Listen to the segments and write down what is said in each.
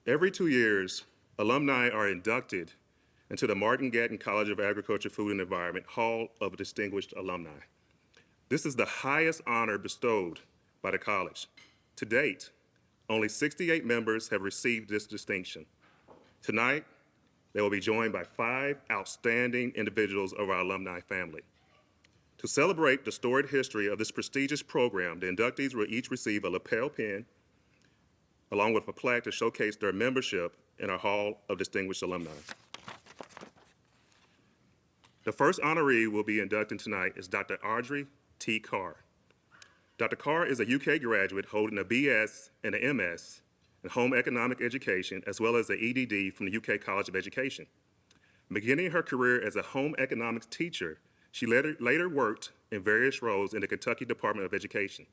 Every 2 years, alumni are inducted into the Martin-Gatton College of Agriculture, Food, and Environment Hall of Distinguished Alumni. This is the highest honor bestowed by the college. To date, only 68 members have received this distinction. Tonight, they will be joined by 5 outstanding individuals of our alumni family. To celebrate the storied history of this prestigious program, the inductees will each receive a lapel pin along with a plaque to showcase their membership in our Hall of Distinguished Alumni. The first honoree will be inducted tonight is Dr. Audrey Carr. Dr. Carr is a UK graduate holding a BS and an MS in home economic education, as well as an EDD from the UK College of Education. Beginning her career as a home economics teacher, she later worked in various roles in the Kentucky Department of Education,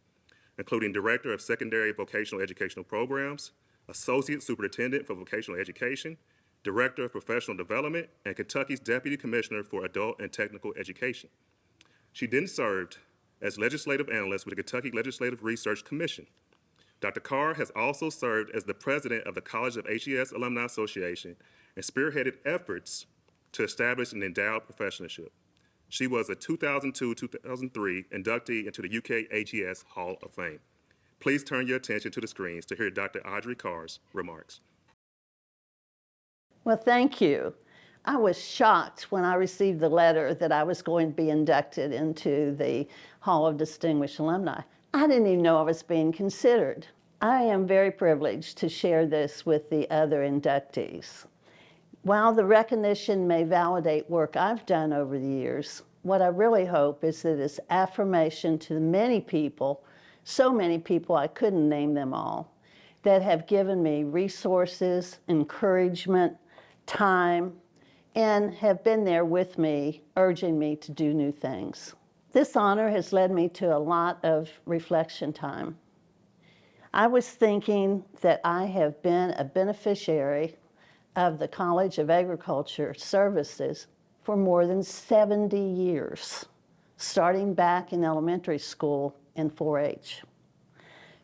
including Director of Secondary Vocational Educational Programs, Associate Superintendent for Vocational Education, Director of Professional Development, and Kentucky's Deputy Commissioner for Adult and Technical Education. She then served as Legislative Analyst with the Kentucky Legislative Research Commission. Dr. Carr has also served as the President of the College of HES Alumni Association and spearheaded efforts to establish an endowed professorship. She was a 2002-2003 inductee into the UK HES Hall of Fame. Please turn your attention to the screens to hear Dr. Audrey Carr's remarks. Well, thank you. I was shocked when I received the letter that I was going to be inducted into the Hall of Distinguished Alumni. I didn't even know I was being considered. I am very privileged to share this with the other inductees. While the recognition may validate work I've done over the years, what I really hope is that it's affirmation to the many people, so many people I couldn't name them all, that have given me resources, encouragement, time, and have been there with me, urging me to do new things. This honor has led me to a lot of reflection time. I was thinking that I have been a beneficiary of the College of Agriculture Services for more than 70 years, starting back in elementary school in 4-H.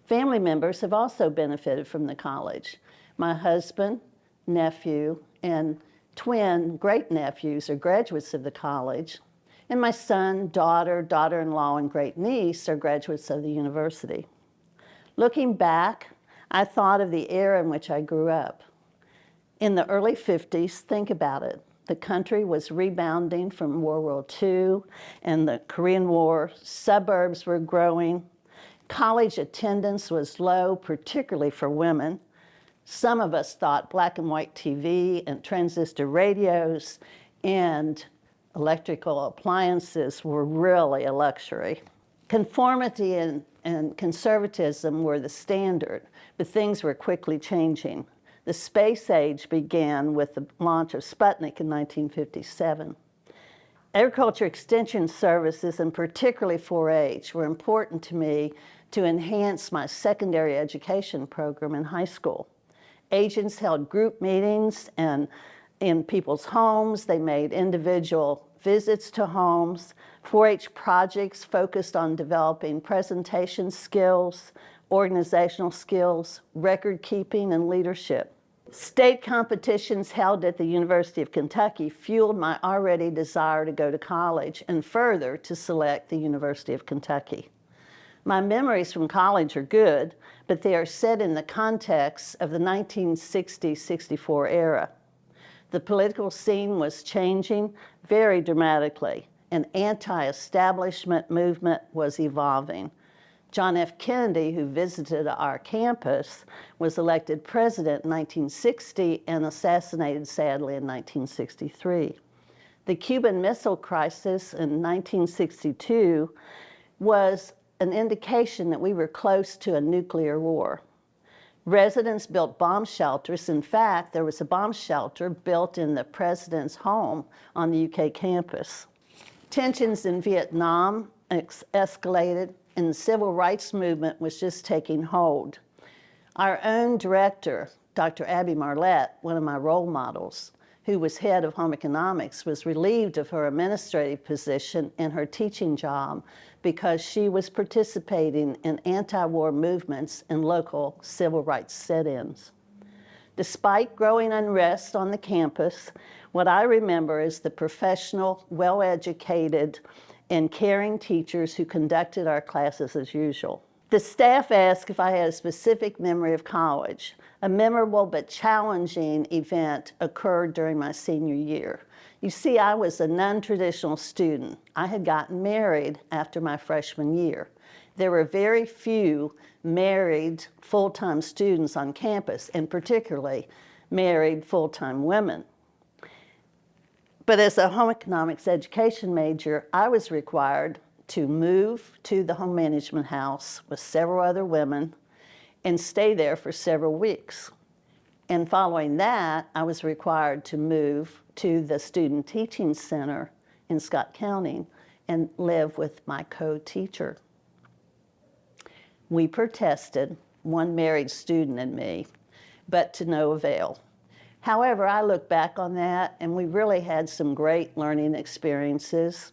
Family members have also benefited from the college. My husband, nephew, and twin great-nephews are graduates of the college, and my son, daughter, daughter-in-law, and great-niece are graduates of the university. Looking back, I thought of the era in which I grew up. In the early 50s, think about it. The country was rebounding from World War II and the Korean War. Suburbs were growing. College attendance was low, particularly for women. Some of us thought black and white TV and transistor radios and electrical appliances were really a luxury. Conformity and conservatism were the standard, but things were quickly changing. The space age began with the launch of Sputnik in 1957. Agriculture Extension Services, and particularly 4-H, were important to me to enhance my secondary education program in high school. Agents held group meetings and in people's homes. They made individual visits to homes. 4-H projects focused on developing presentation skills, organizational skills, record keeping, and leadership. State competitions held at the University of Kentucky fueled my already desire to go to college and further to select the University of Kentucky. My memories from college are good, but they are set in the context of the 1960-64 era. The political scene was changing very dramatically. An anti-establishment movement was evolving. John F. Kennedy, who visited our campus, was elected president in 1960 and assassinated sadly in 1963. The Cuban Missile Crisis in 1962 was an indication that we were close to a nuclear war. Residents built bomb shelters. In fact, there was a bomb shelter built in the president's home on the UK campus. Tensions in Vietnam escalated, and the civil rights movement was just taking hold. Our own director, Dr. Abby Marlette, one of my role models, who was head of home economics, was relieved of her administrative position in her teaching job because she was participating in anti-war movements and local civil rights sit-ins. Despite growing unrest on the campus, what I remember is the professional, well-educated, and caring teachers who conducted our classes as usual. The staff asked if I had a specific memory of college. A memorable but challenging event occurred during my senior year. You see, I was a non-traditional student. I had gotten married after my freshman year. There were very few married full-time students on campus, and particularly married full-time women. But as a home economics education major, I was required to move to the home management house with several other women and stay there for several weeks. And following that, I was required to move to the Student Teaching Center in Scott County and live with my co-teacher. We protested, one married student and me, but to no avail. However, I look back on that and we really had some great learning experiences,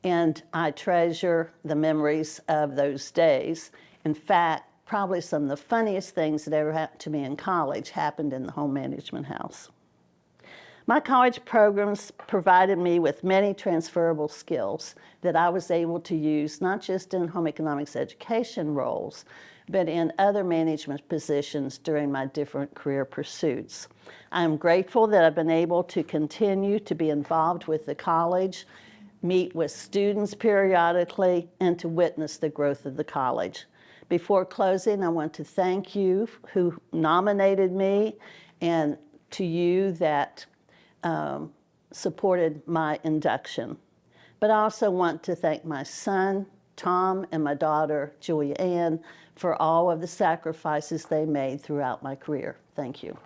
and I treasure the memories of those days. In fact, probably some of the funniest things that ever happened to me in college happened in the home management house. My college programs provided me with many transferable skills that I was able to use not just in home economics education roles, but in other management positions during my different career pursuits. I'm grateful that I've been able to continue to be involved with the college, meet with students periodically, and to witness the growth of the college. Before closing, I want to thank you who nominated me, and to you that supported my induction. But I also want to thank my son, Tom, and my daughter, Julia Ann, for all of the sacrifices they made throughout my career. Thank you.